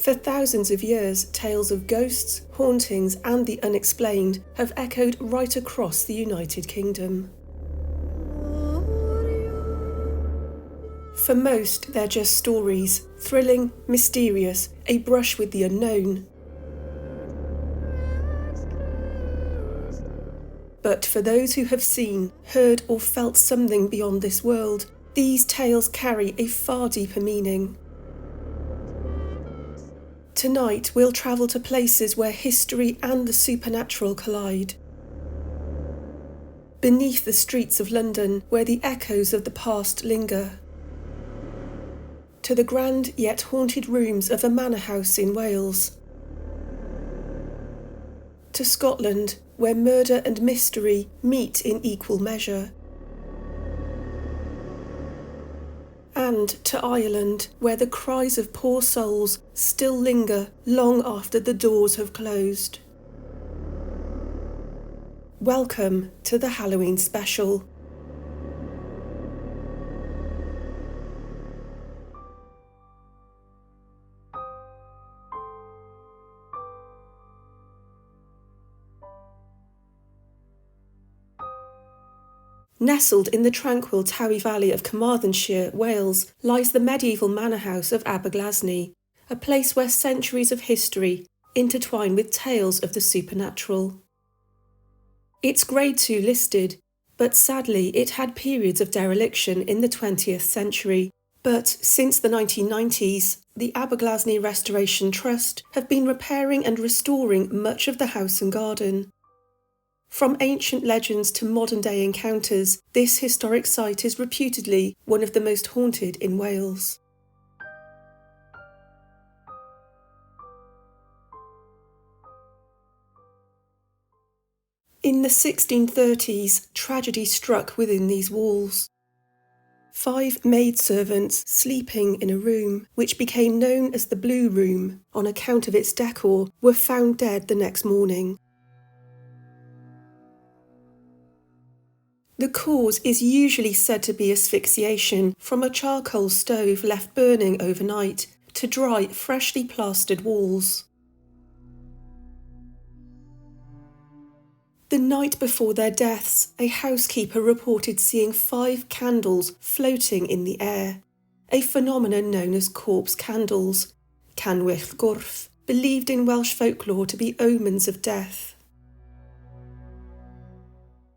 For thousands of years, tales of ghosts, hauntings, and the unexplained have echoed right across the United Kingdom. For most, they're just stories, thrilling, mysterious, a brush with the unknown. But for those who have seen, heard, or felt something beyond this world, these tales carry a far deeper meaning. Tonight, we'll travel to places where history and the supernatural collide. Beneath the streets of London, where the echoes of the past linger. To the grand yet haunted rooms of a manor house in Wales. To Scotland, where murder and mystery meet in equal measure. And to Ireland, where the cries of poor souls still linger long after the doors have closed. Welcome to the Halloween special. Nestled in the tranquil Towy Valley of Carmarthenshire, Wales, lies the medieval manor house of Aberglasney, a place where centuries of history intertwine with tales of the supernatural. It's Grade 2 listed, but sadly it had periods of dereliction in the 20th century. But since the 1990s, the Aberglasney Restoration Trust have been repairing and restoring much of the house and garden. From ancient legends to modern-day encounters, this historic site is reputedly one of the most haunted in Wales. In the 1630s, tragedy struck within these walls. 5 maidservants sleeping in a room, which became known as the Blue Room on account of its decor, were found dead the next morning. The cause is usually said to be asphyxiation from a charcoal stove left burning overnight to dry freshly plastered walls. The night before their deaths, a housekeeper reported seeing 5 candles floating in the air, a phenomenon known as corpse candles, canwyll gorff, believed in Welsh folklore to be omens of death.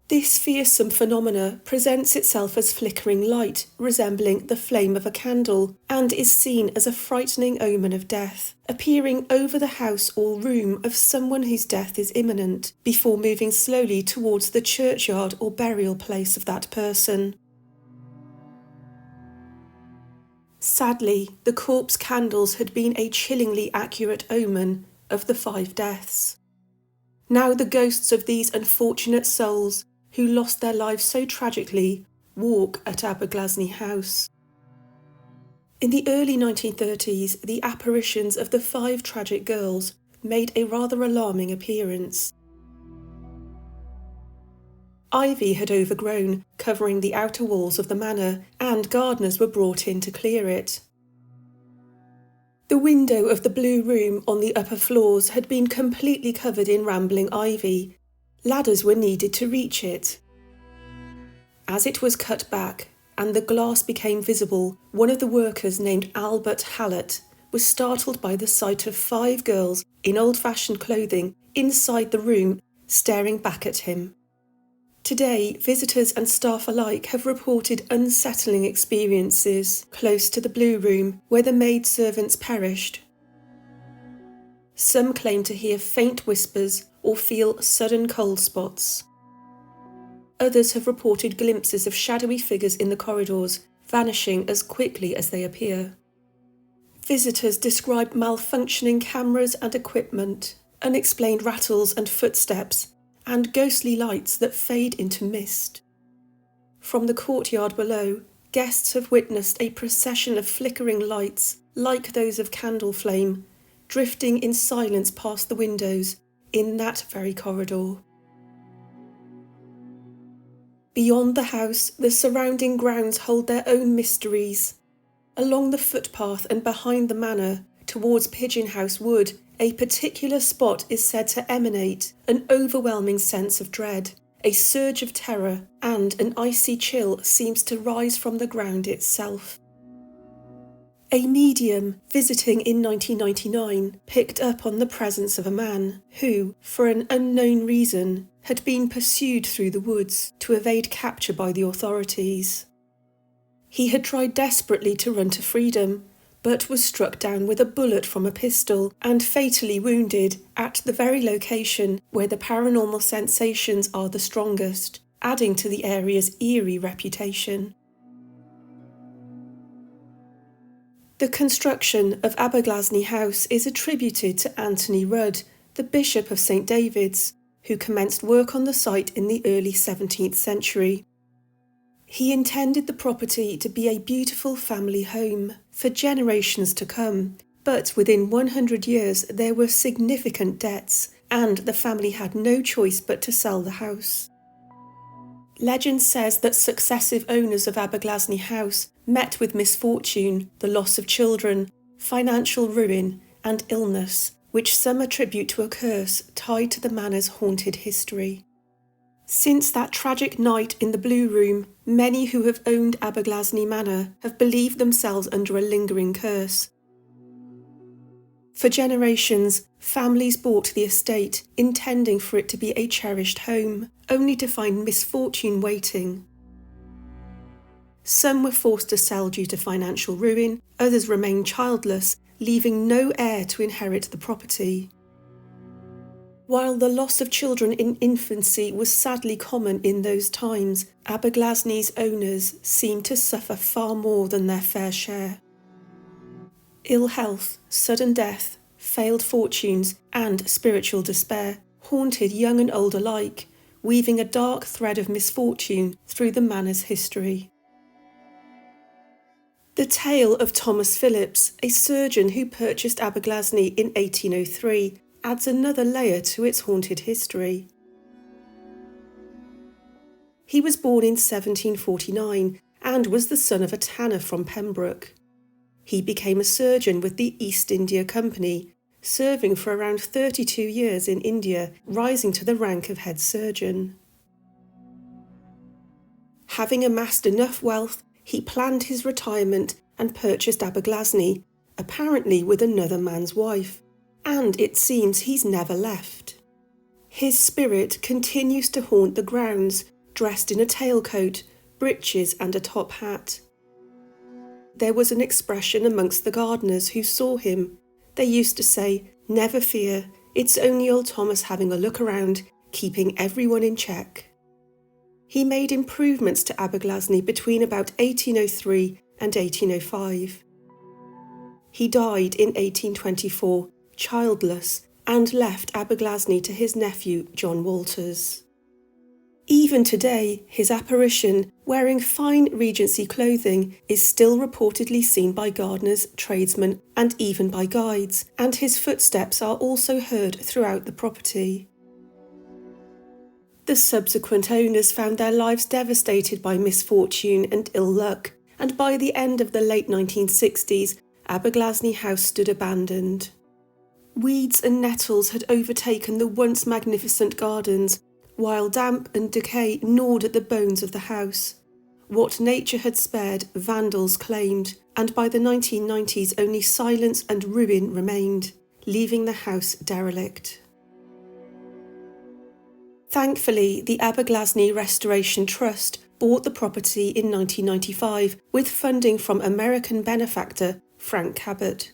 This fearsome phenomena presents itself as flickering light, resembling the flame of a candle, and is seen as a frightening omen of death, appearing over the house or room of someone whose death is imminent, before moving slowly towards the churchyard or burial place of that person. Sadly, the corpse candles had been a chillingly accurate omen of the 5 deaths. Now the ghosts of these unfortunate souls who lost their lives so tragically, walk at Aberglasney House. In the early 1930s, the apparitions of the 5 tragic girls made a rather alarming appearance. Ivy had overgrown, covering the outer walls of the manor, and gardeners were brought in to clear it. The window of the Blue Room on the upper floors had been completely covered in rambling ivy. Ladders were needed to reach it. As it was cut back and the glass became visible, one of the workers named Albert Hallett was startled by the sight of 5 girls in old-fashioned clothing inside the room, staring back at him. Today, visitors and staff alike have reported unsettling experiences close to the Blue Room where the maidservants perished. Some claim to hear faint whispers or feel sudden cold spots. Others have reported glimpses of shadowy figures in the corridors, vanishing as quickly as they appear. Visitors describe malfunctioning cameras and equipment, unexplained rattles and footsteps, and ghostly lights that fade into mist. From the courtyard below, guests have witnessed a procession of flickering lights, like those of candle flame, drifting in silence past the windows in that very corridor. Beyond the house, the surrounding grounds hold their own mysteries. Along the footpath and behind the manor, towards Pigeon House Wood, a particular spot is said to emanate an overwhelming sense of dread. A surge of terror and an icy chill seems to rise from the ground itself. A medium visiting in 1999 picked up on the presence of a man who, for an unknown reason, had been pursued through the woods to evade capture by the authorities. He had tried desperately to run to freedom, but was struck down with a bullet from a pistol and fatally wounded at the very location where the paranormal sensations are the strongest, adding to the area's eerie reputation. The construction of Aberglasney House is attributed to Anthony Rudd, the Bishop of St David's, who commenced work on the site in the early 17th century. He intended the property to be a beautiful family home for generations to come, but within 100 years there were significant debts, and the family had no choice but to sell the house. Legend says that successive owners of Aberglasney House met with misfortune, the loss of children, financial ruin, and illness, which some attribute to a curse tied to the manor's haunted history. Since that tragic night in the Blue Room, many who have owned Aberglasney Manor have believed themselves under a lingering curse. For generations, families bought the estate, intending for it to be a cherished home, only to find misfortune waiting. Some were forced to sell due to financial ruin, others remained childless, leaving no heir to inherit the property. While the loss of children in infancy was sadly common in those times, Aberglasney's owners seemed to suffer far more than their fair share. Ill health, sudden death, failed fortunes, and spiritual despair haunted young and old alike, weaving a dark thread of misfortune through the manor's history. The tale of Thomas Phillips, a surgeon who purchased Aberglasney in 1803, adds another layer to its haunted history. He was born in 1749 and was the son of a tanner from Pembroke. He became a surgeon with the East India Company, serving for around 32 years in India, rising to the rank of head surgeon. Having amassed enough wealth, he planned his retirement and purchased Aberglasney, apparently with another man's wife, and it seems he's never left. His spirit continues to haunt the grounds, dressed in a tailcoat, breeches and a top hat. There was an expression amongst the gardeners who saw him. They used to say, "Never fear, it's only old Thomas having a look around, keeping everyone in check." He made improvements to Aberglasney between about 1803 and 1805. He died in 1824, childless, and left Aberglasney to his nephew John Walters. Even today, his apparition, wearing fine Regency clothing, is still reportedly seen by gardeners, tradesmen, and even by guides, and his footsteps are also heard throughout the property. The subsequent owners found their lives devastated by misfortune and ill luck, and by the end of the late 1960s, Aberglasney House stood abandoned. Weeds and nettles had overtaken the once magnificent gardens, while damp and decay gnawed at the bones of the house. What nature had spared, vandals claimed, and by the 1990s only silence and ruin remained, leaving the house derelict. Thankfully, the Aberglasney Restoration Trust bought the property in 1995 with funding from American benefactor Frank Cabot.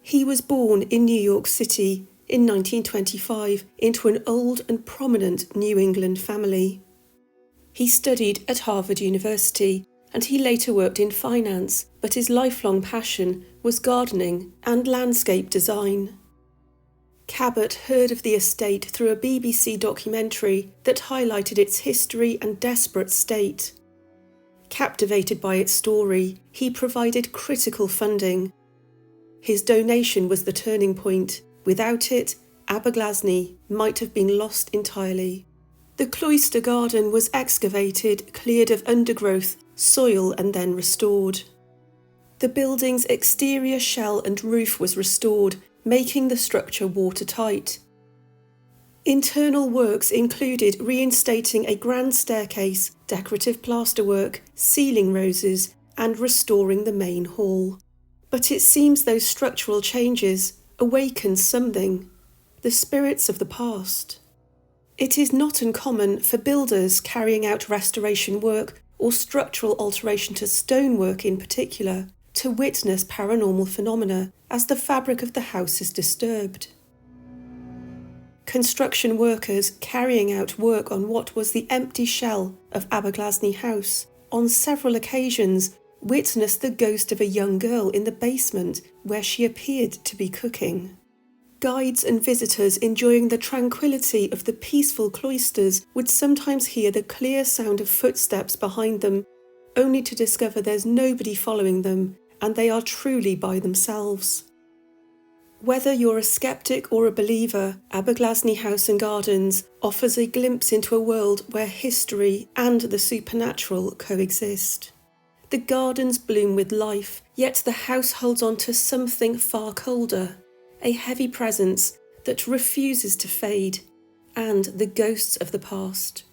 He was born in New York City in 1925 into an old and prominent New England family. He studied at Harvard University and he later worked in finance, but his lifelong passion was gardening and landscape design. Cabot heard of the estate through a BBC documentary that highlighted its history and desperate state. Captivated by its story, he provided critical funding. His donation was the turning point. Without it, Aberglasney might have been lost entirely. The cloister garden was excavated, cleared of undergrowth, soil and then restored. The building's exterior shell and roof was restored, making the structure watertight. Internal works included reinstating a grand staircase, decorative plasterwork, ceiling roses, and restoring the main hall. But it seems those structural changes awakened something, the spirits of the past. It is not uncommon for builders carrying out restoration work or structural alteration to stonework in particular to witness paranormal phenomena as the fabric of the house is disturbed. Construction workers carrying out work on what was the empty shell of Aberdeenshire House on several occasions witnessed the ghost of a young girl in the basement where she appeared to be cooking. Guides and visitors enjoying the tranquility of the peaceful cloisters would sometimes hear the clear sound of footsteps behind them, only to discover there's nobody following them and they are truly by themselves. Whether you're a skeptic or a believer, Aberdeenshire House and Gardens offers a glimpse into a world where history and the supernatural coexist. The gardens bloom with life, yet the house holds on to something far colder, a heavy presence that refuses to fade, and the ghosts of the past.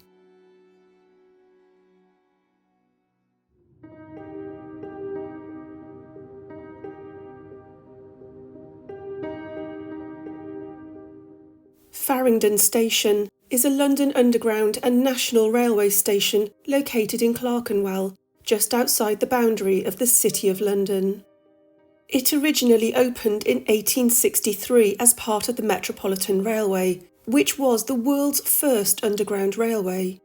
Farringdon Station is a London Underground and National Railway station located in Clerkenwell, just outside the boundary of the City of London. It originally opened in 1863 as part of the Metropolitan Railway, which was the world's first underground railway.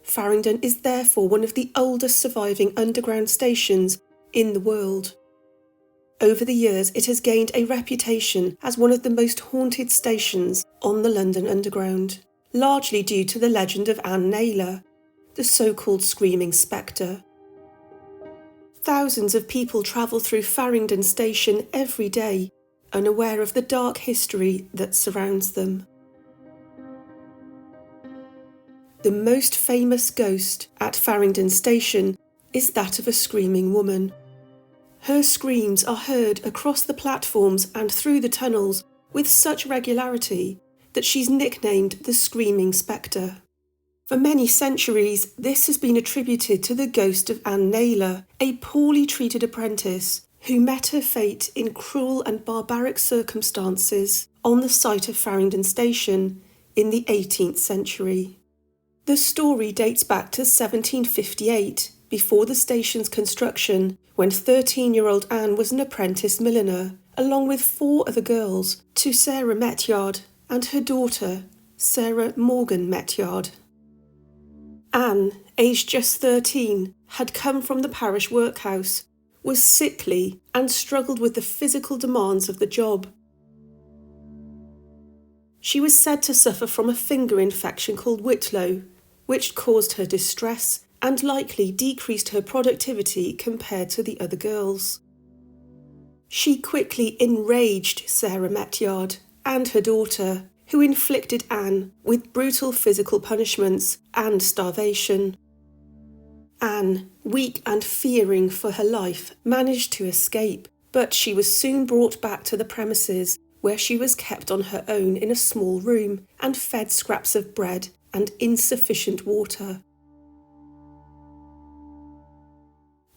Farringdon is therefore one of the oldest surviving underground stations in the world. Over the years, it has gained a reputation as one of the most haunted stations on the London Underground, largely due to the legend of Anne Naylor, the so-called screaming spectre. Thousands of people travel through Farringdon Station every day, unaware of the dark history that surrounds them. The most famous ghost at Farringdon Station is that of a screaming woman. Her screams are heard across the platforms and through the tunnels with such regularity that she's nicknamed the Screaming Spectre. For many centuries, this has been attributed to the ghost of Anne Naylor, a poorly treated apprentice who met her fate in cruel and barbaric circumstances on the site of Farringdon Station in the 18th century. The story dates back to 1758, before the station's construction, when 13-year-old Anne was an apprentice milliner, along with 4 other girls, to Sarah Metyard and her daughter, Sarah Morgan Metyard. Anne, aged just 13, had come from the parish workhouse, was sickly and struggled with the physical demands of the job. She was said to suffer from a finger infection called whitlow, which caused her distress and likely decreased her productivity compared to the other girls. She quickly enraged Sarah Metyard and her daughter, who inflicted Anne with brutal physical punishments and starvation. Anne, weak and fearing for her life, managed to escape, but she was soon brought back to the premises, where she was kept on her own in a small room and fed scraps of bread and insufficient water.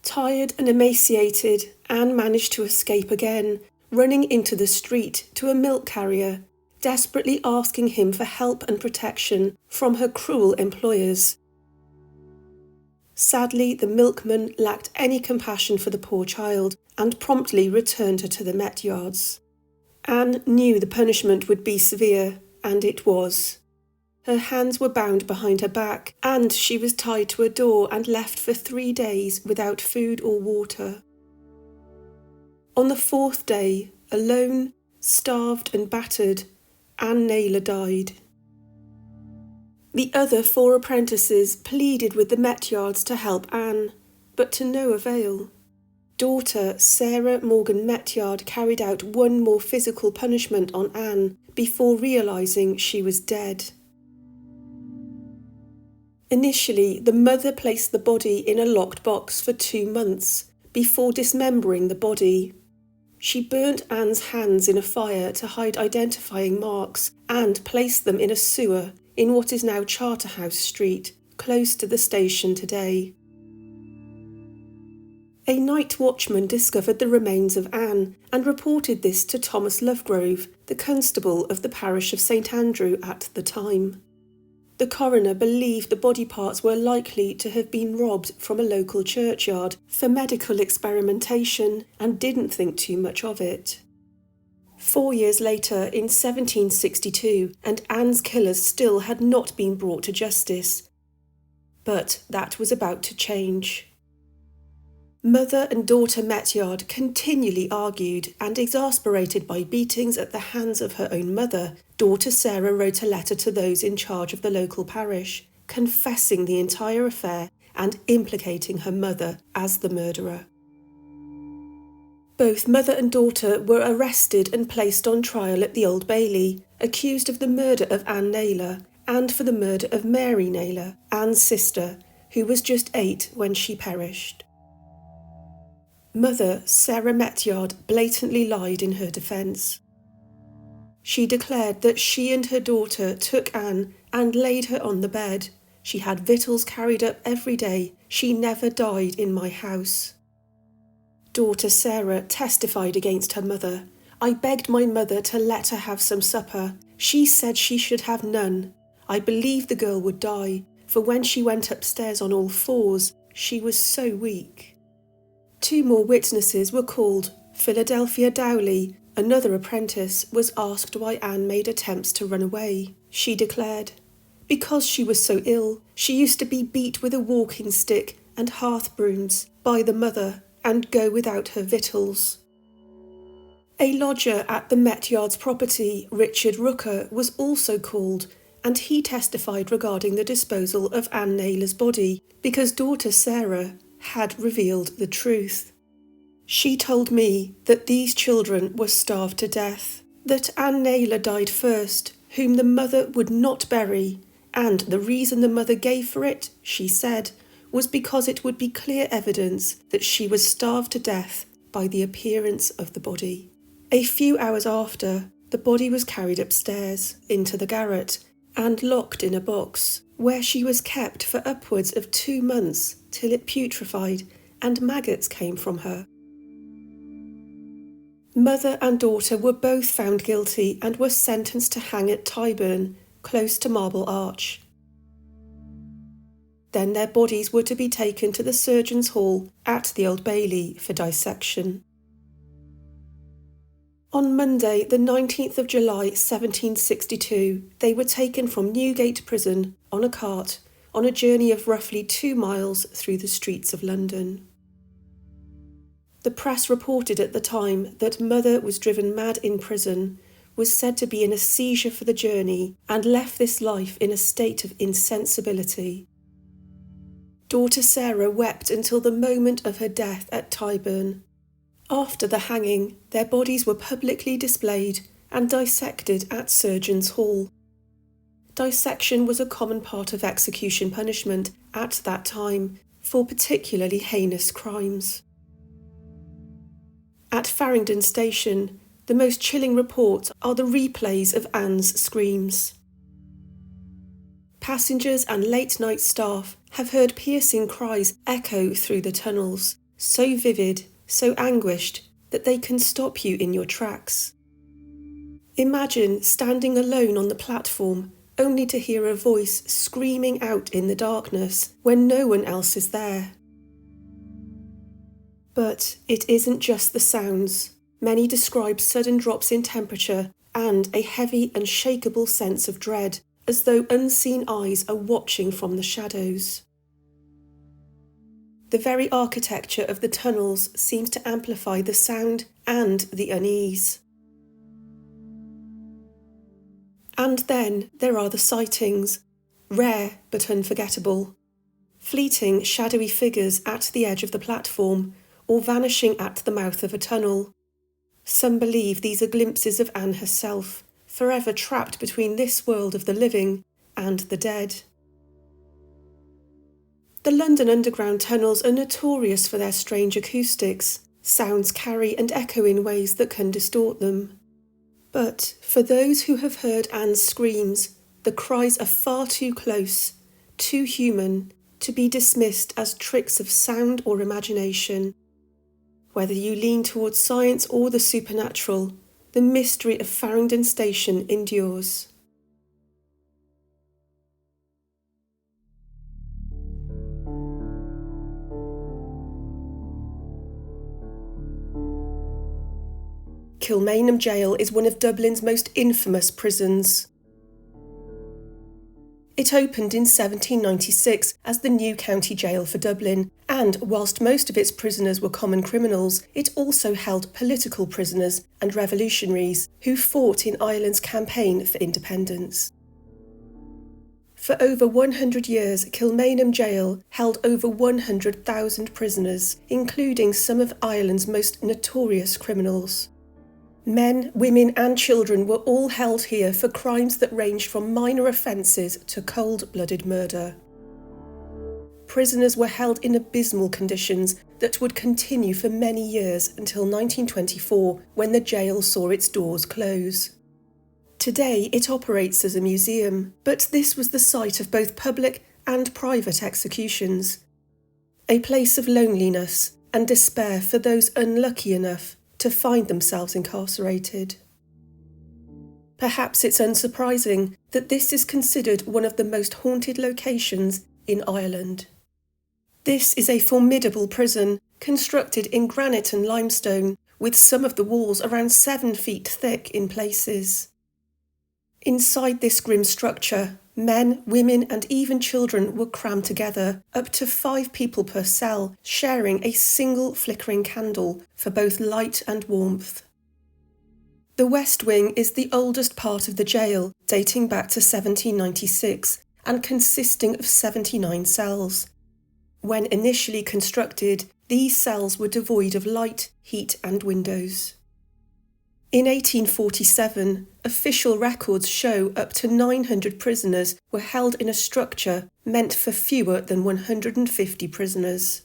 Tired and emaciated, Anne managed to escape again, running into the street to a milk carrier, desperately asking him for help and protection from her cruel employers. Sadly, the milkman lacked any compassion for the poor child and promptly returned her to the Metyards. Anne knew the punishment would be severe, and it was. Her hands were bound behind her back, and she was tied to a door and left for 3 days without food or water. On the 4th day, alone, starved and battered, Anne Naylor died. The other 4 apprentices pleaded with the Metyards to help Anne, but to no avail. Daughter Sarah Morgan Metyard carried out one more physical punishment on Anne before realising she was dead. Initially, the mother placed the body in a locked box for 2 months, before dismembering the body. She burnt Anne's hands in a fire to hide identifying marks and placed them in a sewer in what is now Charterhouse Street, close to the station today. A night watchman discovered the remains of Anne and reported this to Thomas Lovegrove, the constable of the parish of St Andrew at the time. The coroner believed the body parts were likely to have been robbed from a local churchyard for medical experimentation and didn't think too much of it. 4 years later, in 1762, and Anne's killers still had not been brought to justice. But that was about to change. Mother and daughter Metyard continually argued, and exasperated by beatings at the hands of her own mother, daughter Sarah wrote a letter to those in charge of the local parish, confessing the entire affair and implicating her mother as the murderer. Both mother and daughter were arrested and placed on trial at the Old Bailey, accused of the murder of Anne Naylor and for the murder of Mary Naylor, Anne's sister, who was just 8 when she perished. Mother Sarah Metyard blatantly lied in her defence. She declared that she and her daughter took Anne and laid her on the bed. She had victuals carried up every day. She never died in my house. Daughter Sarah testified against her mother. I begged my mother to let her have some supper. She said she should have none. I believed the girl would die, for when she went upstairs on all fours, she was so weak. 2 more witnesses were called. Philadelphia Dowley, another apprentice, was asked why Anne made attempts to run away. She declared, "Because she was so ill, she used to be beat with a walking stick and hearth brooms by the mother and go without her victuals." A lodger at the Metyard's property, Richard Rooker, was also called, and he testified regarding the disposal of Anne Naylor's body because daughter Sarah had revealed the truth. She told me that these children were starved to death, that Anne Naylor died first, whom the mother would not bury, and the reason the mother gave for it, she said, was because it would be clear evidence that she was starved to death by the appearance of the body. A few hours after, the body was carried upstairs into the garret and locked in a box, where she was kept for upwards of 2 months till it putrefied and maggots came from her. Mother and daughter were both found guilty and were sentenced to hang at Tyburn, close to Marble Arch. Then their bodies were to be taken to the Surgeons' Hall at the Old Bailey for dissection. On Monday, the 19th of July 1762, they were taken from Newgate Prison on a cart on a journey of roughly 2 miles through the streets of London. The press reported at the time that Mother was driven mad in prison, was said to be in a seizure for the journey, and left this life in a state of insensibility. Daughter Sarah wept until the moment of her death at Tyburn. After the hanging, their bodies were publicly displayed and dissected at Surgeons' Hall. Dissection was a common part of execution punishment at that time for particularly heinous crimes. At Farringdon station, the most chilling reports are the replays of Anne's screams. Passengers and late-night staff have heard piercing cries echo through the tunnels, so vivid, so anguished, that they can stop you in your tracks. Imagine standing alone on the platform, only to hear a voice screaming out in the darkness when no one else is there. But it isn't just the sounds. Many describe sudden drops in temperature and a heavy, unshakable sense of dread, as though unseen eyes are watching from the shadows. The very architecture of the tunnels seems to amplify the sound and the unease. And then there are the sightings, rare but unforgettable. Fleeting, shadowy figures at the edge of the platform, or vanishing at the mouth of a tunnel. Some believe these are glimpses of Anne herself, forever trapped between this world of the living and the dead. The London Underground tunnels are notorious for their strange acoustics. Sounds carry and echo in ways that can distort them. But for those who have heard Anne's screams, the cries are far too close, too human, to be dismissed as tricks of sound or imagination. Whether you lean towards science or the supernatural, the mystery of Farringdon Station endures. Kilmainham Jail is one of Dublin's most infamous prisons. It opened in 1796 as the new county jail for Dublin, and whilst most of its prisoners were common criminals, it also held political prisoners and revolutionaries who fought in Ireland's campaign for independence. For over 100 years, Kilmainham Jail held over 100,000 prisoners, including some of Ireland's most notorious criminals. Men, women and children were all held here for crimes that ranged from minor offences to cold-blooded murder. Prisoners were held in abysmal conditions that would continue for many years until 1924, when the jail saw its doors close. Today it operates as a museum, but this was the site of both public and private executions. A place of loneliness and despair for those unlucky enough to find themselves incarcerated. Perhaps it's unsurprising that this is considered one of the most haunted locations in Ireland. This is a formidable prison constructed in granite and limestone, with some of the walls around 7 feet thick in places. Inside this grim structure, men, women and even children were crammed together, up to 5 people per cell, sharing a single flickering candle for both light and warmth. The West Wing is the oldest part of the jail, dating back to 1796 and consisting of 79 cells. When initially constructed, these cells were devoid of light, heat and windows. In 1847, official records show up to 900 prisoners were held in a structure meant for fewer than 150 prisoners.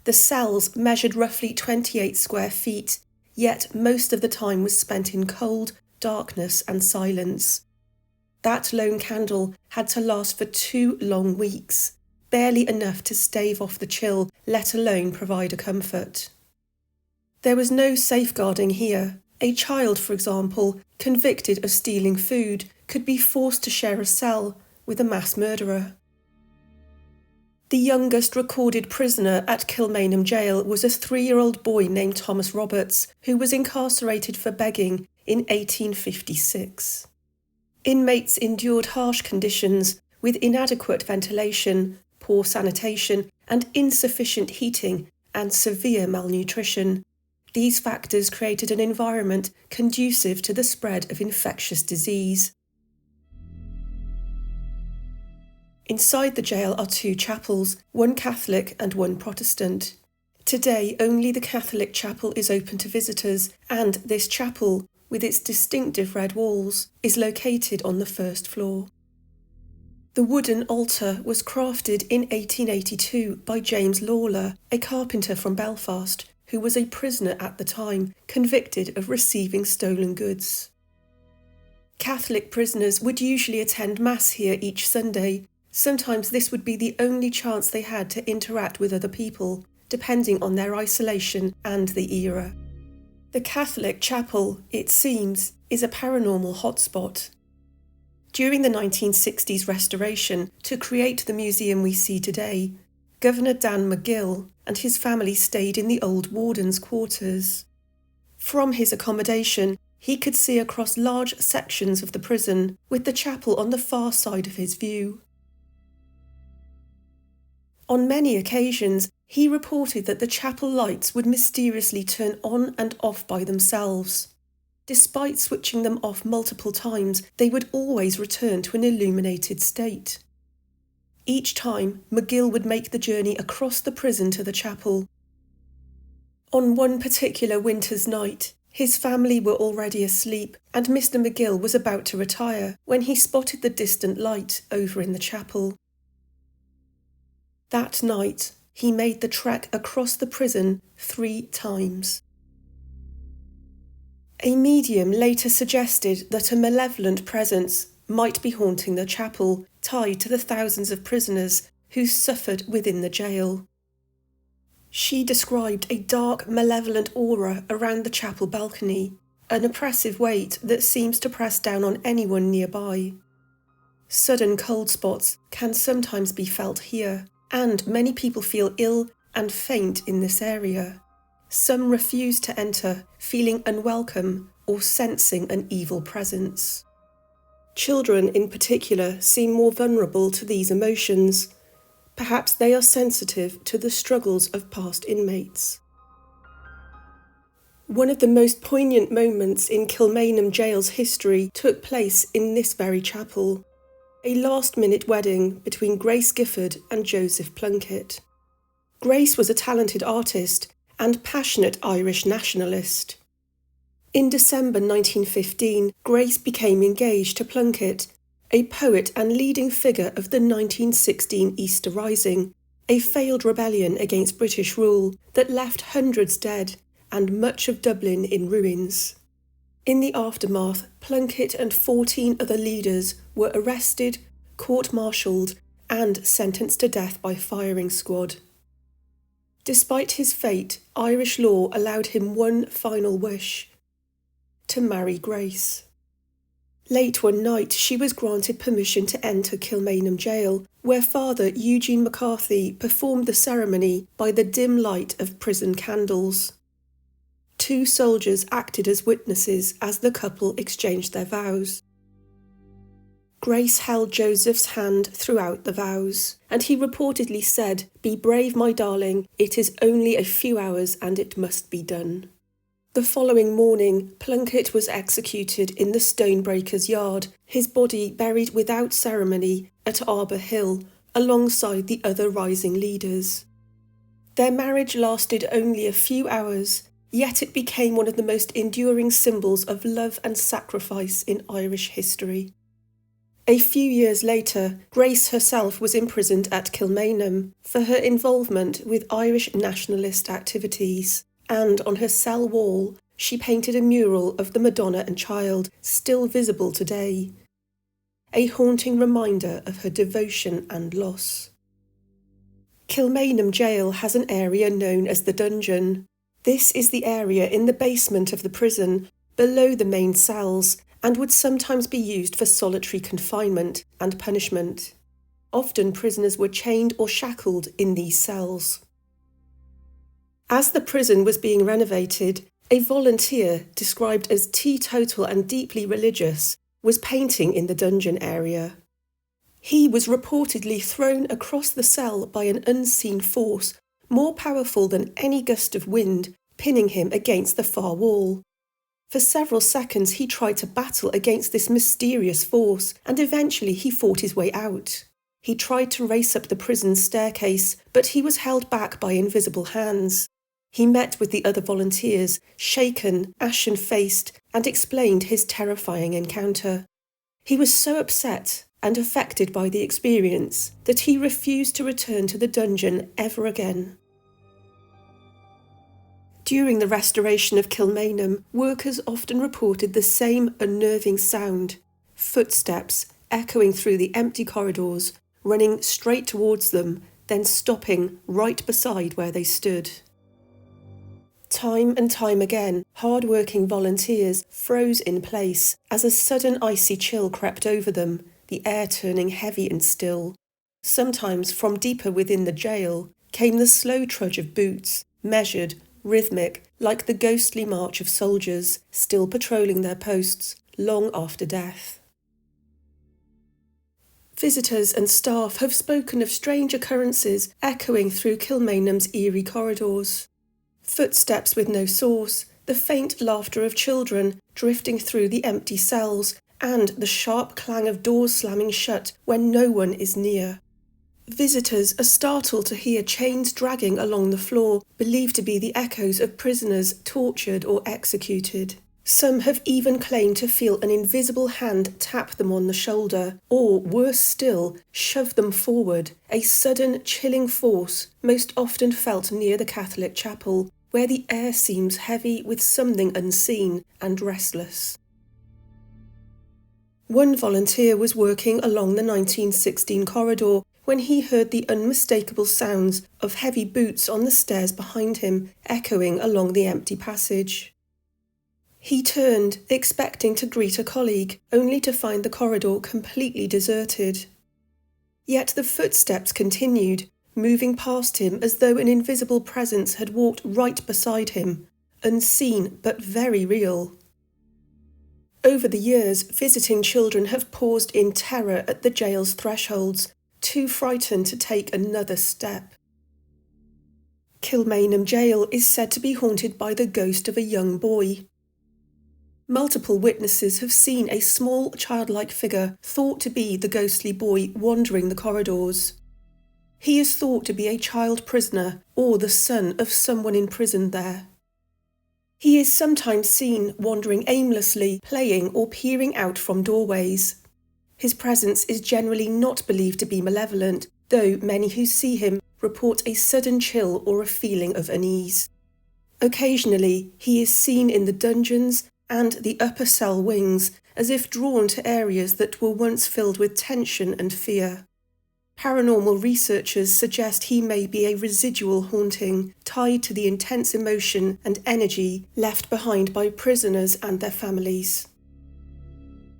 The cells measured roughly 28 square feet, yet most of the time was spent in cold, darkness and silence. That lone candle had to last for 2 long weeks, barely enough to stave off the chill, let alone provide a comfort. There was no safeguarding here. A child, for example, convicted of stealing food, could be forced to share a cell with a mass murderer. The youngest recorded prisoner at Kilmainham Jail was a 3-year-old boy named Thomas Roberts, who was incarcerated for begging in 1856. Inmates endured harsh conditions with inadequate ventilation, poor sanitation, and insufficient heating and severe malnutrition. These factors created an environment conducive to the spread of infectious disease. Inside the jail are 2 chapels, one Catholic and one Protestant. Today, only the Catholic chapel is open to visitors, and this chapel, with its distinctive red walls, is located on the 1st floor. The wooden altar was crafted in 1882 by James Lawler, a carpenter from Belfast, who was a prisoner at the time, convicted of receiving stolen goods. Catholic prisoners would usually attend Mass here each Sunday. Sometimes this would be the only chance they had to interact with other people, depending on their isolation and the era. The Catholic chapel, it seems, is a paranormal hotspot. During the 1960s restoration to create the museum we see today, Governor Dan McGill and his family stayed in the old warden's quarters. From his accommodation, he could see across large sections of the prison, with the chapel on the far side of his view. On many occasions, he reported that the chapel lights would mysteriously turn on and off by themselves. Despite switching them off multiple times, they would always return to an illuminated state. Each time, McGill would make the journey across the prison to the chapel. On one particular winter's night, his family were already asleep and Mr. McGill was about to retire when he spotted the distant light over in the chapel. That night, he made the trek across the prison 3 times. A medium later suggested that a malevolent presence might be haunting the chapel, tied to the thousands of prisoners who suffered within the jail. She described a dark, malevolent aura around the chapel balcony, an oppressive weight that seems to press down on anyone nearby. Sudden cold spots can sometimes be felt here, and many people feel ill and faint in this area. Some refuse to enter, feeling unwelcome or sensing an evil presence. Children in particular seem more vulnerable to these emotions. Perhaps they are sensitive to the struggles of past inmates. One of the most poignant moments in Kilmainham Jail's history took place in this very chapel. A last-minute wedding between Grace Gifford and Joseph Plunkett. Grace was a talented artist and passionate Irish nationalist. In December 1915, Grace became engaged to Plunkett, a poet and leading figure of the 1916 Easter Rising, a failed rebellion against British rule that left hundreds dead and much of Dublin in ruins. In the aftermath, Plunkett and 14 other leaders were arrested, court-martialed, and sentenced to death by firing squad. Despite his fate, Irish law allowed him one final wish: to marry Grace. Late one night, she was granted permission to enter Kilmainham Jail, where Father Eugene McCarthy performed the ceremony by the dim light of prison candles. 2 soldiers acted as witnesses as the couple exchanged their vows. Grace held Joseph's hand throughout the vows, and he reportedly said, "Be brave, my darling, it is only a few hours and it must be done." The following morning, Plunkett was executed in the Stonebreakers' Yard, his body buried without ceremony at Arbor Hill, alongside the other rising leaders. Their marriage lasted only a few hours, yet it became one of the most enduring symbols of love and sacrifice in Irish history. A few years later, Grace herself was imprisoned at Kilmainham for her involvement with Irish nationalist activities, and on her cell wall she painted a mural of the Madonna and Child, still visible today. A haunting reminder of her devotion and loss. Kilmainham Jail has an area known as the Dungeon. This is the area in the basement of the prison, below the main cells, and would sometimes be used for solitary confinement and punishment. Often prisoners were chained or shackled in these cells. As the prison was being renovated, a volunteer, described as teetotal and deeply religious, was painting in the dungeon area. He was reportedly thrown across the cell by an unseen force, more powerful than any gust of wind, pinning him against the far wall. For several seconds he tried to battle against this mysterious force, and eventually he fought his way out. He tried to race up the prison staircase, but he was held back by invisible hands. He met with the other volunteers, shaken, ashen-faced, and explained his terrifying encounter. He was so upset and affected by the experience that he refused to return to the dungeon ever again. During the restoration of Kilmainham, workers often reported the same unnerving sound, footsteps echoing through the empty corridors, running straight towards them, then stopping right beside where they stood. Time and time again, hard-working volunteers froze in place as a sudden icy chill crept over them, the air turning heavy and still. Sometimes from deeper within the jail came the slow trudge of boots, measured, rhythmic, like the ghostly march of soldiers, still patrolling their posts long after death. Visitors and staff have spoken of strange occurrences echoing through Kilmainham's eerie corridors. Footsteps with no source, the faint laughter of children drifting through the empty cells, and the sharp clang of doors slamming shut when no one is near. Visitors are startled to hear chains dragging along the floor, believed to be the echoes of prisoners tortured or executed. Some have even claimed to feel an invisible hand tap them on the shoulder, or, worse still, shove them forward, a sudden, chilling force most often felt near the Catholic chapel, where the air seems heavy with something unseen and restless. One volunteer was working along the 1916 corridor when he heard the unmistakable sounds of heavy boots on the stairs behind him, echoing along the empty passage. He turned, expecting to greet a colleague, only to find the corridor completely deserted. Yet the footsteps continued, moving past him as though an invisible presence had walked right beside him, unseen but very real. Over the years, visiting children have paused in terror at the jail's thresholds, too frightened to take another step. Kilmainham Jail is said to be haunted by the ghost of a young boy. Multiple witnesses have seen a small childlike figure thought to be the ghostly boy wandering the corridors. He is thought to be a child prisoner or the son of someone imprisoned there. He is sometimes seen wandering aimlessly, playing or peering out from doorways. His presence is generally not believed to be malevolent, though many who see him report a sudden chill or a feeling of unease. Occasionally, he is seen in the dungeons and the upper cell wings, as if drawn to areas that were once filled with tension and fear. Paranormal researchers suggest he may be a residual haunting, tied to the intense emotion and energy left behind by prisoners and their families.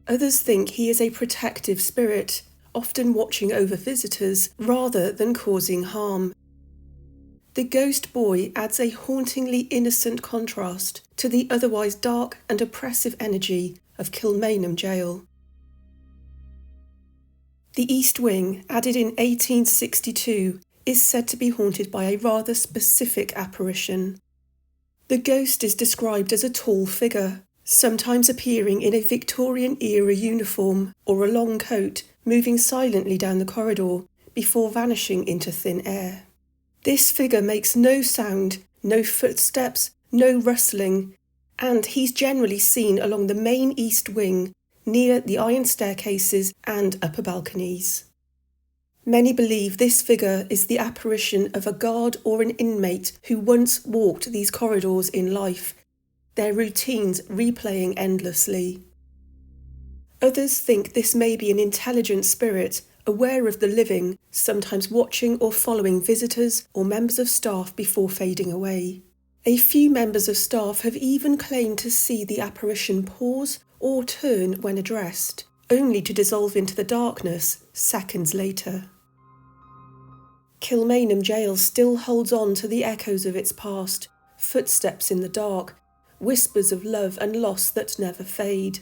Others think he is a protective spirit, often watching over visitors rather than causing harm. The ghost boy adds a hauntingly innocent contrast to the otherwise dark and oppressive energy of Kilmainham Jail. The East Wing, added in 1862, is said to be haunted by a rather specific apparition. The ghost is described as a tall figure, sometimes appearing in a Victorian-era uniform or a long coat, moving silently down the corridor before vanishing into thin air. This figure makes no sound, no footsteps, no rustling, and he's generally seen along the main east wing, near the iron staircases and upper balconies. Many believe this figure is the apparition of a guard or an inmate who once walked these corridors in life, their routines replaying endlessly. Others think this may be an intelligent spirit, aware of the living, sometimes watching or following visitors or members of staff before fading away. A few members of staff have even claimed to see the apparition pause or turn when addressed, only to dissolve into the darkness seconds later. Kilmainham Jail still holds on to the echoes of its past, footsteps in the dark, whispers of love and loss that never fade.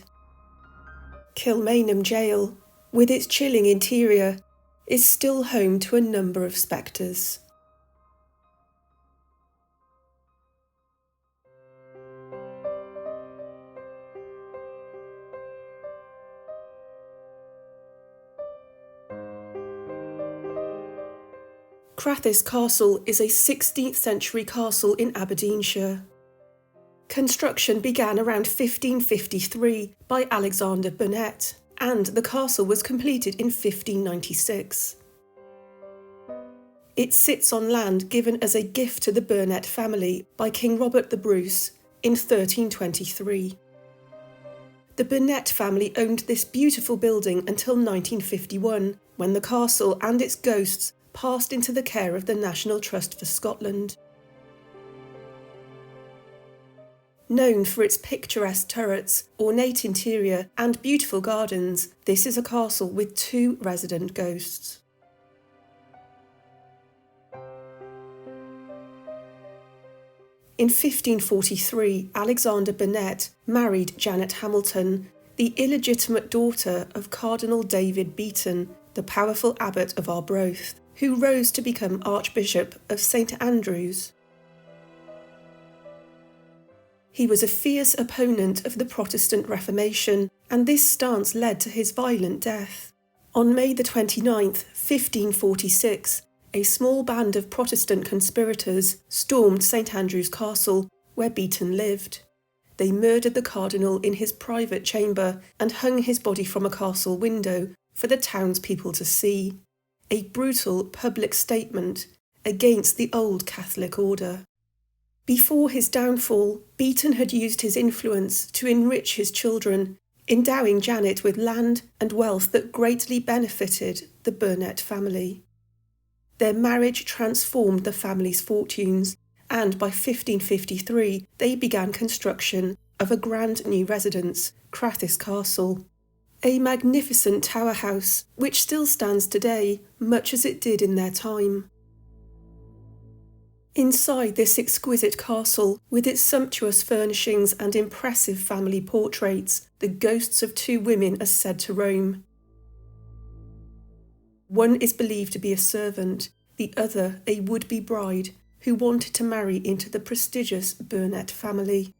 Kilmainham Jail, with its chilling interior, is still home to a number of spectres. Crathis Castle is a 16th century castle in Aberdeenshire. Construction began around 1553 by Alexander Burnet, and the castle was completed in 1596. It sits on land given as a gift to the Burnet family by King Robert the Bruce in 1323. The Burnet family owned this beautiful building until 1951, when the castle and its ghosts passed into the care of the National Trust for Scotland. Known for its picturesque turrets, ornate interior and beautiful gardens, this is a castle with 2 resident ghosts. In 1543, Alexander Burnet married Janet Hamilton, the illegitimate daughter of Cardinal David Beaton, the powerful abbot of Arbroath, who rose to become Archbishop of St Andrews. He was a fierce opponent of the Protestant Reformation, and this stance led to his violent death. On May the 29th, 1546, a small band of Protestant conspirators stormed St Andrew's Castle, where Beaton lived. they murdered the cardinal in his private chamber and hung his body from a castle window for the townspeople to see. A brutal public statement against the old Catholic order. Before his downfall, Beaton had used his influence to enrich his children, endowing Janet with land and wealth that greatly benefited the Burnett family. Their marriage transformed the family's fortunes, and by 1553 they began construction of a grand new residence, Crathis Castle, a magnificent tower house which still stands today, much as it did in their time. Inside this exquisite castle, with its sumptuous furnishings and impressive family portraits, the ghosts of two women are said to roam. One is believed to be a servant, the other a would-be bride who wanted to marry into the prestigious Burnett family.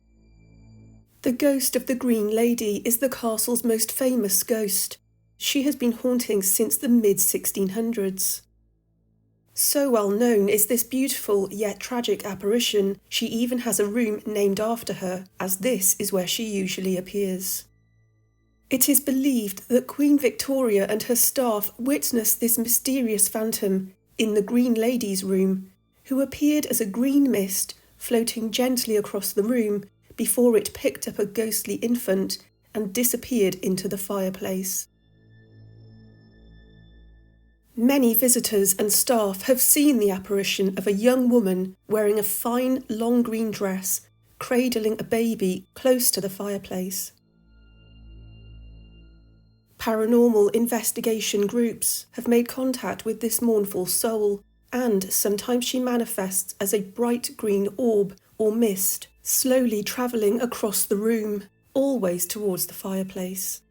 The ghost of the Green Lady is the castle's most famous ghost. She has been haunting since the mid-1600s. So well known is this beautiful yet tragic apparition, she even has a room named after her, as this is where she usually appears. It is believed that Queen Victoria and her staff witnessed this mysterious phantom in the Green Lady's room, who appeared as a green mist floating gently across the room before it picked up a ghostly infant and disappeared into the fireplace. Many visitors and staff have seen the apparition of a young woman wearing a fine, long green dress, cradling a baby close to the fireplace. Paranormal investigation groups have made contact with this mournful soul, and sometimes she manifests as a bright green orb or mist, slowly travelling across the room, always towards the fireplace.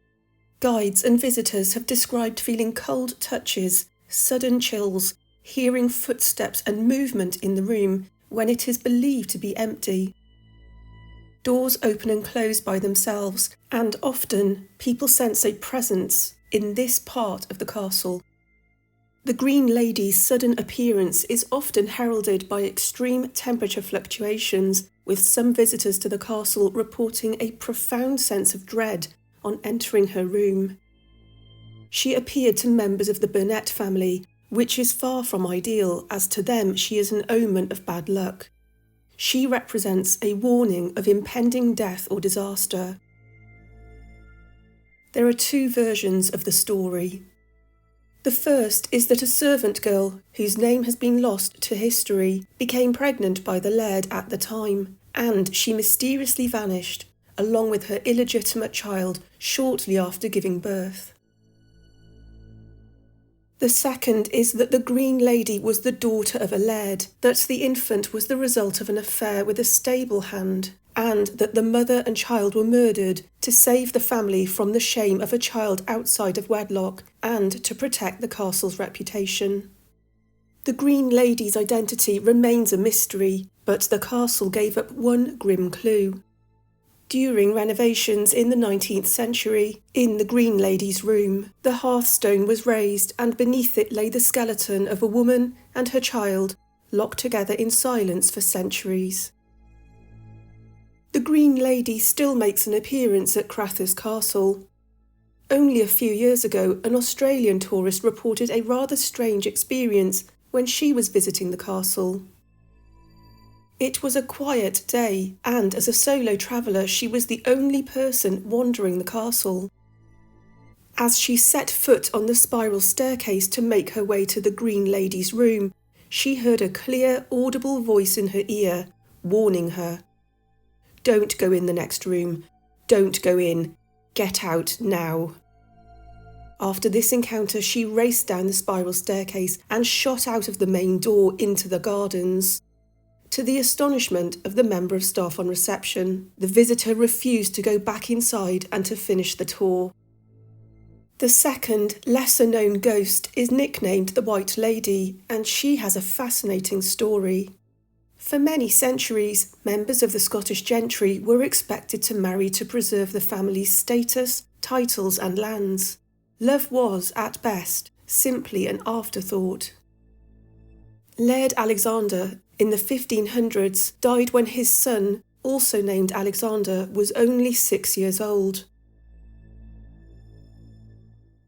Guides and visitors have described feeling cold touches, sudden chills, hearing footsteps and movement in the room when it is believed to be empty. Doors open and close by themselves, and often people sense a presence in this part of the castle. The Green Lady's sudden appearance is often heralded by extreme temperature fluctuations, with some visitors to the castle reporting a profound sense of dread on entering her room. She appeared to members of the Burnett family, which is far from ideal, as to them she is an omen of bad luck. She represents a warning of impending death or disaster. There are two versions of the story. The first is that a servant girl, whose name has been lost to history, became pregnant by the laird at the time, and she mysteriously vanished, along with her illegitimate child, shortly after giving birth. The second is that the Green Lady was the daughter of a laird, that the infant was the result of an affair with a stable hand, and that the mother and child were murdered to save the family from the shame of a child outside of wedlock and to protect the castle's reputation. The Green Lady's identity remains a mystery, but the castle gave up one grim clue. During renovations in the 19th century, in the Green Lady's room, the hearthstone was raised and beneath it lay the skeleton of a woman and her child, locked together in silence for centuries. The Green Lady still makes an appearance at Crathis Castle. Only a few years ago, an Australian tourist reported a rather strange experience when she was visiting the castle. It was a quiet day, and as a solo traveller she was the only person wandering the castle. As she set foot on the spiral staircase to make her way to the Green Lady's room, she heard a clear, audible voice in her ear, warning her. "Don't go in the next room. Don't go in. Get out now." After this encounter, she raced down the spiral staircase and shot out of the main door into the gardens. To the astonishment of the member of staff on reception, the visitor refused to go back inside and to finish the tour. The second, lesser-known ghost is nicknamed the White Lady, and she has a fascinating story. For many centuries, members of the Scottish gentry were expected to marry to preserve the family's status, titles and lands. Love was, at best, simply an afterthought. Laird Alexander, in the 1500s, died when his son, also named Alexander, was only 6 years old.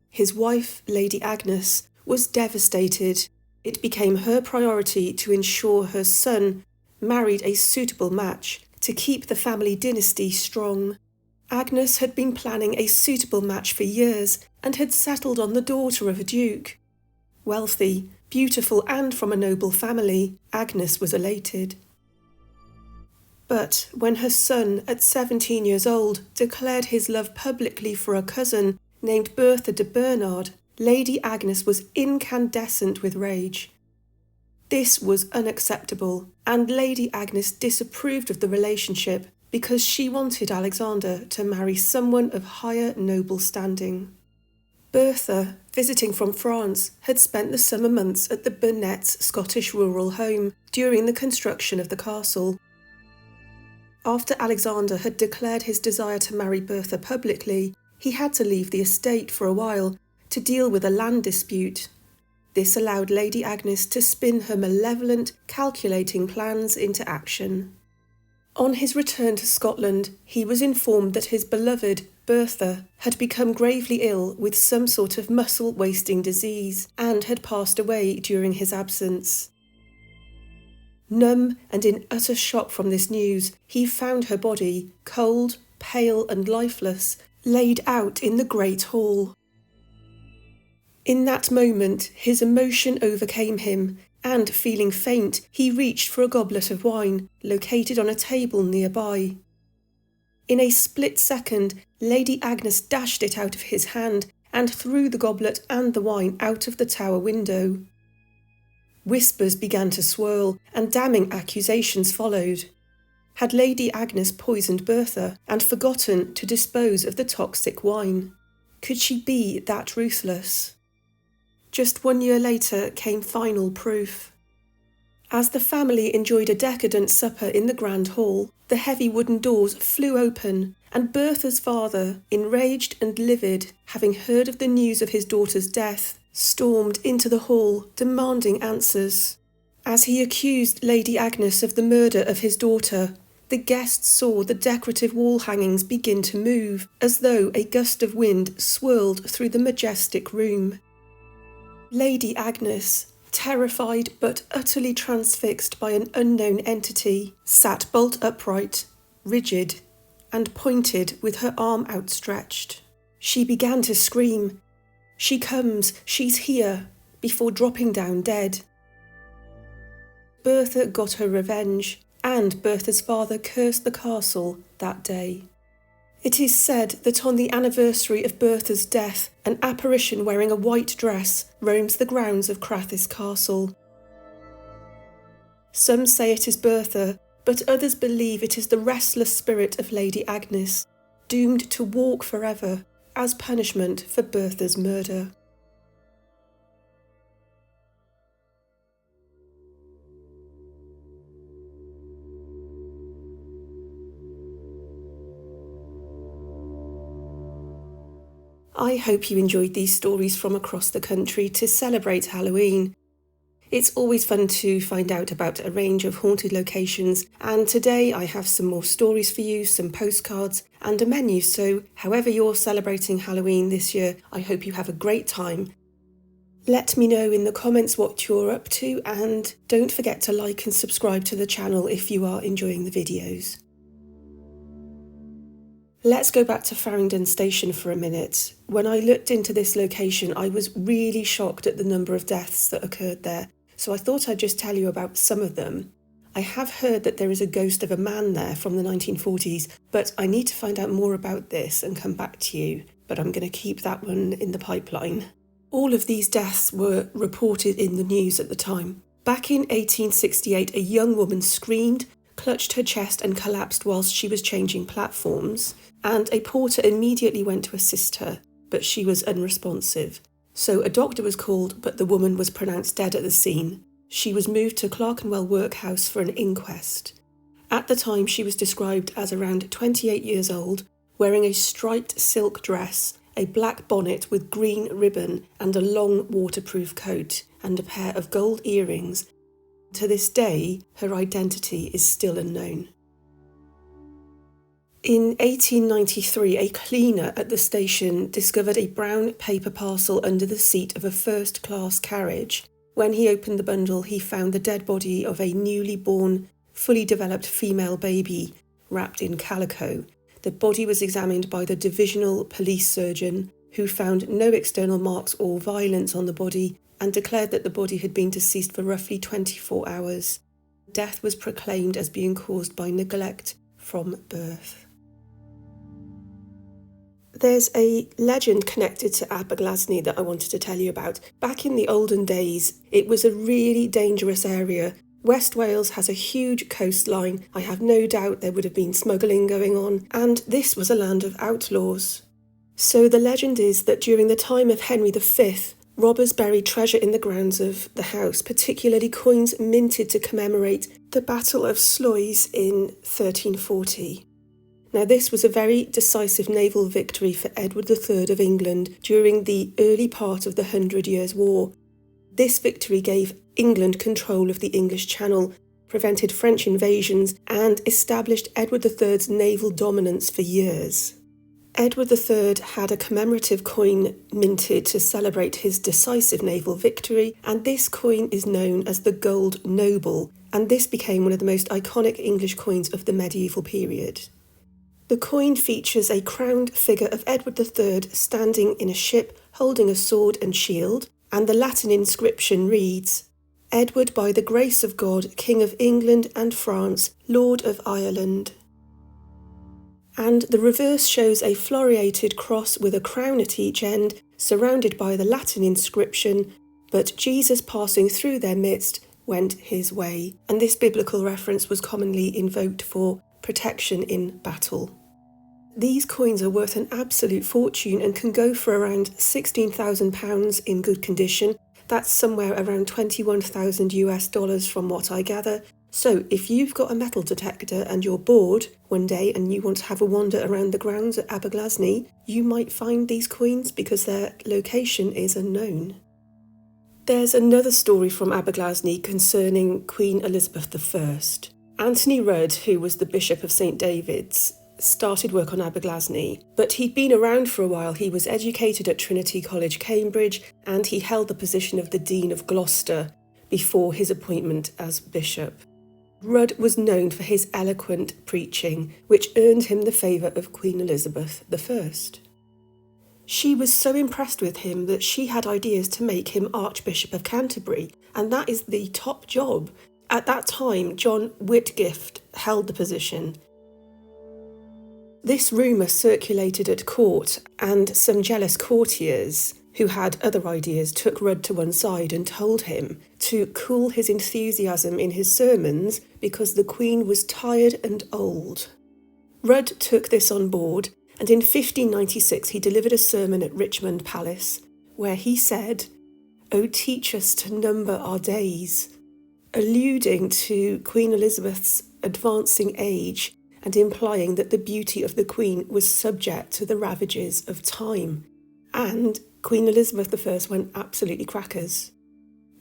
His wife, Lady Agnes, was devastated. It became her priority to ensure her son married a suitable match to keep the family dynasty strong. Agnes had been planning a suitable match for years and had settled on the daughter of a duke. Wealthy, beautiful and from a noble family, Agnes was elated. But when her son, at 17 years old, declared his love publicly for a cousin named Bertha de Bernard, Lady Agnes was incandescent with rage. This was unacceptable, and Lady Agnes disapproved of the relationship because she wanted Alexander to marry someone of higher noble standing. Bertha, visiting from France, had spent the summer months at the Burnet's Scottish rural home during the construction of the castle. After Alexander had declared his desire to marry Bertha publicly, he had to leave the estate for a while to deal with a land dispute. This allowed Lady Agnes to spin her malevolent, calculating plans into action. On his return to Scotland, he was informed that his beloved, Bertha, had become gravely ill with some sort of muscle-wasting disease and had passed away during his absence. Numb and in utter shock from this news, he found her body, cold, pale and lifeless, laid out in the great hall. In that moment, his emotion overcame him, and feeling faint, he reached for a goblet of wine, located on a table nearby. In a split second, Lady Agnes dashed it out of his hand and threw the goblet and the wine out of the tower window. Whispers began to swirl, and damning accusations followed. Had Lady Agnes poisoned Bertha and forgotten to dispose of the toxic wine? Could she be that ruthless? Just 1 year later came final proof. As the family enjoyed a decadent supper in the grand hall, the heavy wooden doors flew open, and Bertha's father, enraged and livid, having heard of the news of his daughter's death, stormed into the hall, demanding answers. As he accused Lady Agnes of the murder of his daughter, the guests saw the decorative wall hangings begin to move, as though a gust of wind swirled through the majestic room. Lady Agnes, terrified but utterly transfixed by an unknown entity, sat bolt upright, rigid, and pointed with her arm outstretched. She began to scream, "She comes, she's here," before dropping down dead. Bertha got her revenge, and Bertha's father cursed the castle that day. It is said that on the anniversary of Bertha's death, an apparition wearing a white dress roams the grounds of Crathis Castle. Some say it is Bertha, but others believe it is the restless spirit of Lady Agnes, doomed to walk forever as punishment for Bertha's murder. I hope you enjoyed these stories from across the country to celebrate Halloween. It's always fun to find out about a range of haunted locations, and today I have some more stories for you, some postcards and a menu, so however you're celebrating Halloween this year, I hope you have a great time. Let me know in the comments what you're up to, and don't forget to like and subscribe to the channel if you are enjoying the videos. Let's go back to Farringdon station for a minute. When I looked into this location, I was really shocked at the number of deaths that occurred there, so I thought I'd just tell you about some of them. I have heard that there is a ghost of a man there from the 1940s, but I need to find out more about this and come back to you, but I'm going to keep that one in the pipeline. All of these deaths were reported in the news at the time. Back in 1868, a young woman screamed, clutched her chest and collapsed whilst she was changing platforms, and a porter immediately went to assist her, but she was unresponsive. So a doctor was called, but the woman was pronounced dead at the scene. She was moved to Clerkenwell Workhouse for an inquest. At the time, she was described as around 28 years old, wearing a striped silk dress, a black bonnet with green ribbon and a long waterproof coat, and a pair of gold earrings. To this day, her identity is still unknown. In 1893, a cleaner at the station discovered a brown paper parcel under the seat of a first-class carriage. When he opened the bundle, he found the dead body of a newly born, fully developed female baby wrapped in calico. The body was examined by the divisional police surgeon, who found no external marks or violence on the body and declared that the body had been deceased for roughly 24 hours. Death was proclaimed as being caused by neglect from birth. There's a legend connected to Aberglasney that I wanted to tell you about. Back in the olden days, it was a really dangerous area. West Wales has a huge coastline. I have no doubt there would have been smuggling going on, and this was a land of outlaws. So the legend is that during the time of Henry V, robbers buried treasure in the grounds of the house, particularly coins minted to commemorate the Battle of Sluys in 1340. Now, this was a very decisive naval victory for Edward III of England during the early part of the 100 Years' War. This victory gave England control of the English Channel, prevented French invasions, and established Edward III's naval dominance for years. Edward III had a commemorative coin minted to celebrate his decisive naval victory, and this coin is known as the Gold Noble, and this became one of the most iconic English coins of the medieval period. The coin features a crowned figure of Edward III standing in a ship holding a sword and shield, and the Latin inscription reads, "Edward by the grace of God, King of England and France, Lord of Ireland." And the reverse shows a floriated cross with a crown at each end, surrounded by the Latin inscription, "But Jesus passing through their midst went his way." And this biblical reference was commonly invoked for protection in battle. These coins are worth an absolute fortune and can go for around £16,000 in good condition. That's somewhere around $21,000 from what I gather. So if you've got a metal detector and you're bored one day and you want to have a wander around the grounds at Aberglasney, you might find these coins because their location is unknown. There's another story from Aberglasney concerning Queen Elizabeth I. Anthony Rudd, who was the Bishop of St David's, started work on Aberglasney, but he'd been around for a while. He was educated at Trinity College, Cambridge, and he held the position of the Dean of Gloucester before his appointment as bishop. Rudd was known for his eloquent preaching, which earned him the favour of Queen Elizabeth I. She was so impressed with him that she had ideas to make him Archbishop of Canterbury, and that is the top job. At that time, John Whitgift held the position. This rumour circulated at court, and some jealous courtiers who had other ideas took Rudd to one side and told him to cool his enthusiasm in his sermons because the Queen was tired and old. Rudd took this on board, and in 1596 he delivered a sermon at Richmond Palace, where he said, "O teach us to number our days," alluding to Queen Elizabeth's advancing age and implying that the beauty of the Queen was subject to the ravages of time. And Queen Elizabeth I went absolutely crackers.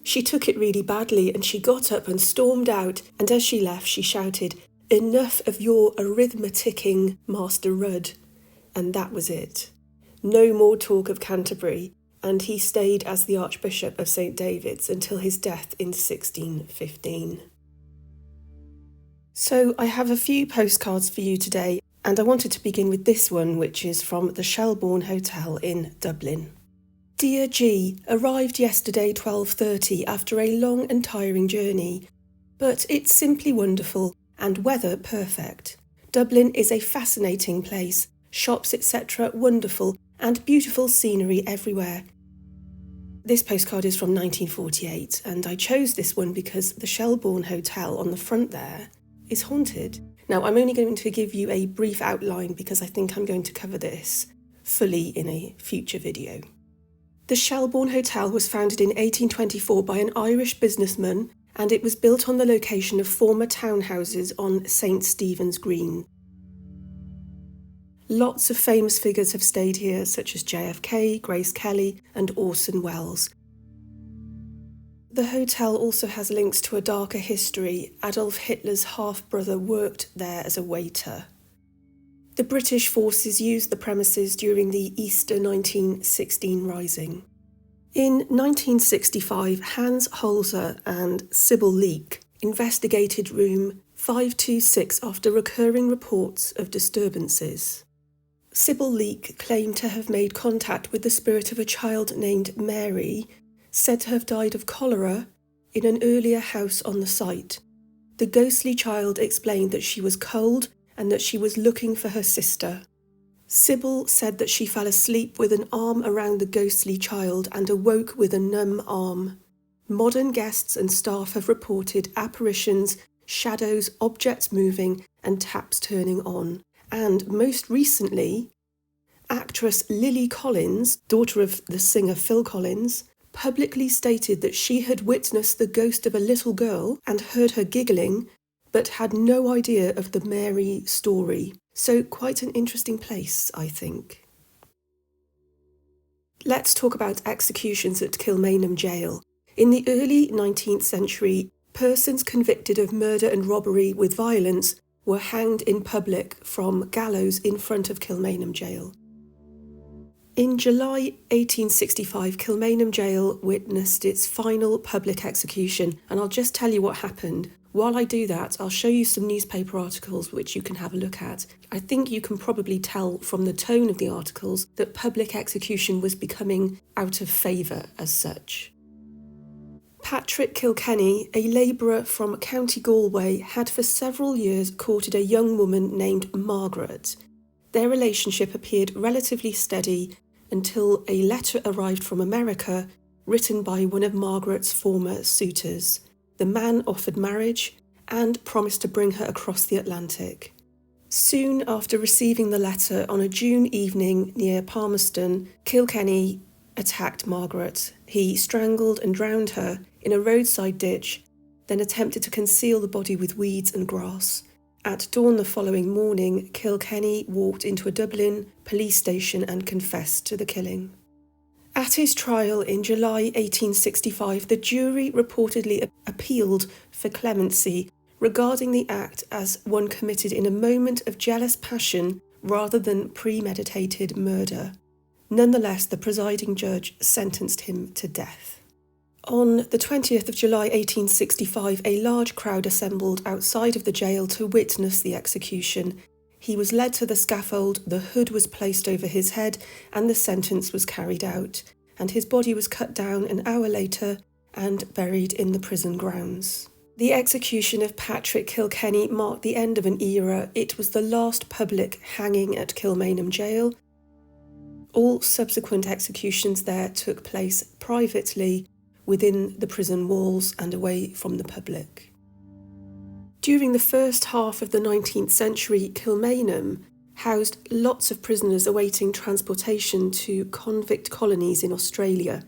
She took it really badly and she got up and stormed out, and as she left she shouted, "Enough of your arithmeticking, Master Rudd." And that was it. No more talk of Canterbury, and he stayed as the Archbishop of St David's until his death in 1615. So I have a few postcards for you today, and I wanted to begin with this one, which is from the Shelbourne Hotel in Dublin. Dear G, arrived yesterday 12:30 after a long and tiring journey, but it's simply wonderful and weather perfect. Dublin is a fascinating place, shops etc. wonderful, and beautiful scenery everywhere. This postcard is from 1948, and I chose this one because the Shelbourne Hotel on the front there is haunted. Now, I'm only going to give you a brief outline because I think I'm going to cover this fully in a future video. The Shelbourne Hotel was founded in 1824 by an Irish businessman, and it was built on the location of former townhouses on St Stephen's Green. Lots of famous figures have stayed here, such as JFK, Grace Kelly, and Orson Welles. The hotel also has links to a darker history. Adolf Hitler's half-brother worked there as a waiter. The British forces used the premises during the Easter 1916 Rising. In 1965, Hans Holzer and Sybil Leek investigated room 526 after recurring reports of disturbances. Sybil Leek claimed to have made contact with the spirit of a child named Mary, said to have died of cholera, in an earlier house on the site. The ghostly child explained that she was cold and that she was looking for her sister. Sybil said that she fell asleep with an arm around the ghostly child and awoke with a numb arm. Modern guests and staff have reported apparitions, shadows, objects moving, and taps turning on. And most recently, actress Lily Collins, daughter of the singer Phil Collins, publicly stated that she had witnessed the ghost of a little girl and heard her giggling, but had no idea of the Mary story. So quite an interesting place, I think. Let's talk about executions at Kilmainham Jail. In the early 19th century, persons convicted of murder and robbery with violence were hanged in public from gallows in front of Kilmainham Jail. In July 1865, Kilmainham Jail witnessed its final public execution, and I'll just tell you what happened. While I do that, I'll show you some newspaper articles which you can have a look at. I think you can probably tell from the tone of the articles that public execution was becoming out of favour as such. Patrick Kilkenny, a labourer from County Galway, had for several years courted a young woman named Margaret. Their relationship appeared relatively steady until a letter arrived from America, written by one of Margaret's former suitors. The man offered marriage and promised to bring her across the Atlantic. Soon after receiving the letter, on a June evening near Palmerston, Kilkenny attacked Margaret. He strangled and drowned her in a roadside ditch, then attempted to conceal the body with weeds and grass. At dawn the following morning, Kilkenny walked into a Dublin police station and confessed to the killing. At his trial in July 1865, the jury reportedly appealed for clemency, regarding the act as one committed in a moment of jealous passion rather than premeditated murder. Nonetheless, the presiding judge sentenced him to death. On the 20th of July 1865, a large crowd assembled outside of the jail to witness the execution. He was led to the scaffold, the hood was placed over his head, and the sentence was carried out, and his body was cut down an hour later and buried in the prison grounds. The execution of Patrick Kilkenny marked the end of an era. It was the last public hanging at Kilmainham Jail. All subsequent executions there took place privately, within the prison walls and away from the public. During the first half of the 19th century, Kilmainham housed lots of prisoners awaiting transportation to convict colonies in Australia.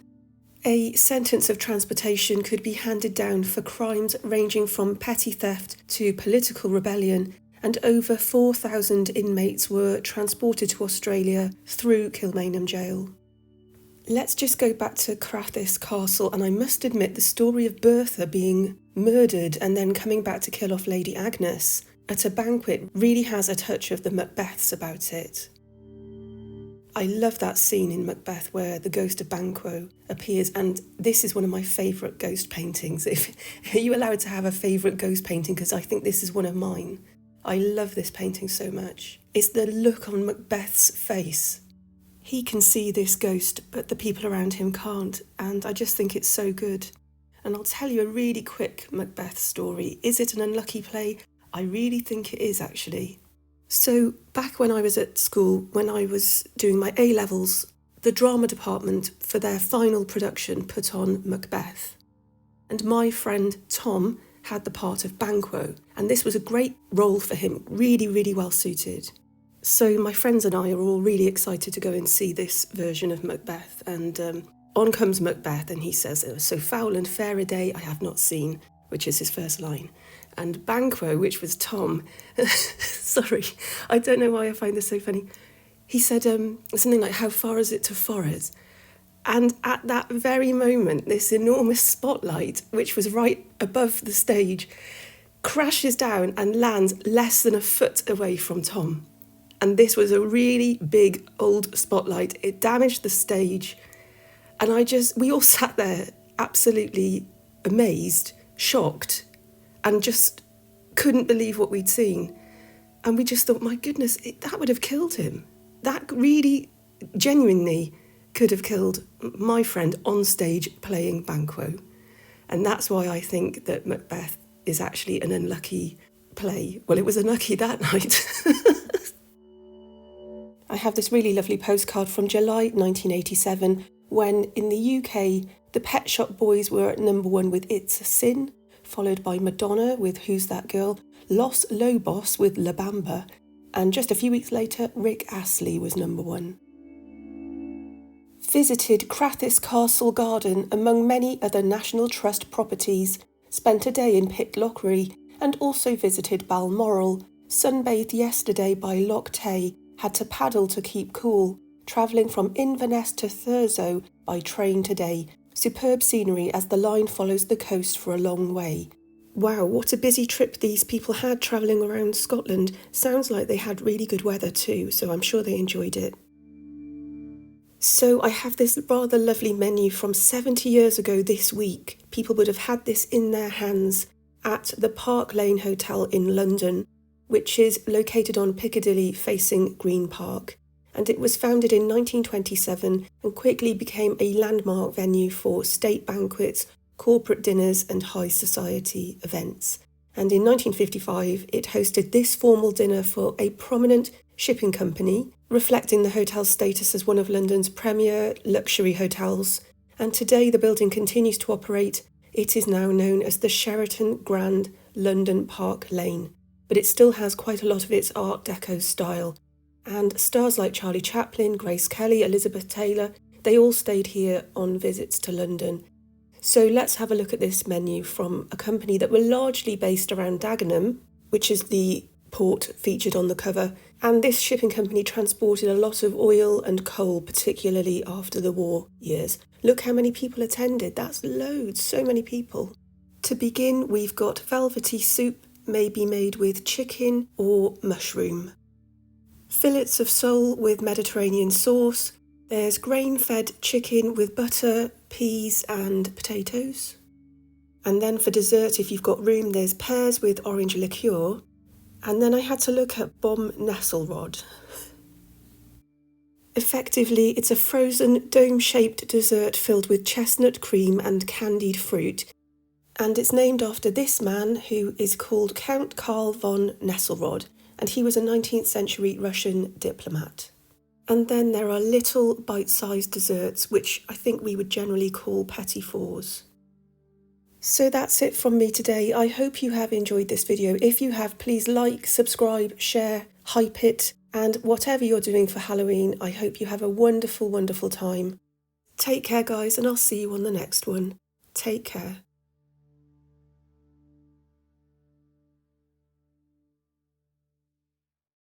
A sentence of transportation could be handed down for crimes ranging from petty theft to political rebellion, and over 4,000 inmates were transported to Australia through Kilmainham Jail. Let's just go back to Crathis Castle, and I must admit the story of Bertha being murdered and then coming back to kill off Lady Agnes at a banquet really has a touch of the Macbeths about it. I love that scene in Macbeth where the ghost of Banquo appears, and this is one of my favourite ghost paintings. Are you allowed to have a favourite ghost painting? Because I think this is one of mine. I love this painting so much. It's the look on Macbeth's face. He can see this ghost, but the people around him can't, and I just think it's so good. And I'll tell you a really quick Macbeth story. Is it an unlucky play? I really think it is, actually. So, back when I was at school, when I was doing my A-levels, the drama department, for their final production, put on Macbeth. And my friend Tom had the part of Banquo, and this was a great role for him, really, really well suited. So my friends and I are all really excited to go and see this version of Macbeth, and on comes Macbeth, and he says, "So foul and fair a day I have not seen," which is his first line. And Banquo, which was Tom, sorry, I don't know why I find this so funny, he said something like, "How far is it to Forres?" And at that very moment, this enormous spotlight, which was right above the stage, crashes down and lands less than a foot away from Tom. And this was a really big old spotlight. It damaged the stage. And we all sat there absolutely amazed, shocked, and just couldn't believe what we'd seen. And we just thought, my goodness, that would have killed him. That really, genuinely could have killed my friend on stage playing Banquo. And that's why I think that Macbeth is actually an unlucky play. Well, it was unlucky that night. I have this really lovely postcard from July 1987, when in the UK, the Pet Shop Boys were at number 1 with It's a Sin, followed by Madonna with Who's That Girl, Los Lobos with La Bamba, and just a few weeks later, Rick Astley was number 1. Visited Crathis Castle Garden among many other National Trust properties, spent a day in Pitlochry, and also visited Balmoral, sunbathed yesterday by Loch Tay, had to paddle to keep cool, travelling from Inverness to Thurso by train today. Superb scenery as the line follows the coast for a long way. Wow, what a busy trip these people had travelling around Scotland. Sounds like they had really good weather too, so I'm sure they enjoyed it. So I have this rather lovely menu from 70 years ago this week. People would have had this in their hands at the Park Lane Hotel in London, which is located on Piccadilly facing Green Park. And it was founded in 1927 and quickly became a landmark venue for state banquets, corporate dinners and high society events. And in 1955, it hosted this formal dinner for a prominent shipping company, reflecting the hotel's status as one of London's premier luxury hotels. And today the building continues to operate. It is now known as the Sheraton Grand London Park Lane, but it still has quite a lot of its Art Deco style. And stars like Charlie Chaplin, Grace Kelly, Elizabeth Taylor, they all stayed here on visits to London. So let's have a look at this menu from a company that were largely based around Dagenham, which is the port featured on the cover. And this shipping company transported a lot of oil and coal, particularly after the war years. Look how many people attended. That's loads, so many people. To begin, we've got velvety soup, maybe made with chicken or mushroom. Fillets of sole with Mediterranean sauce. There's grain-fed chicken with butter, peas and potatoes. And then for dessert, if you've got room, there's pears with orange liqueur. And then I had to look at bomb nesselrod. Effectively, it's a frozen dome-shaped dessert filled with chestnut cream and candied fruit. And it's named after this man, who is called Count Karl von Nesselrod, and he was a 19th century Russian diplomat. And then there are little bite-sized desserts, which I think we would generally call petit fours. So that's it from me today. I hope you have enjoyed this video. If you have, please like, subscribe, share, hype it, and whatever you're doing for Halloween, I hope you have a wonderful, wonderful time. Take care, guys, and I'll see you on the next one. Take care.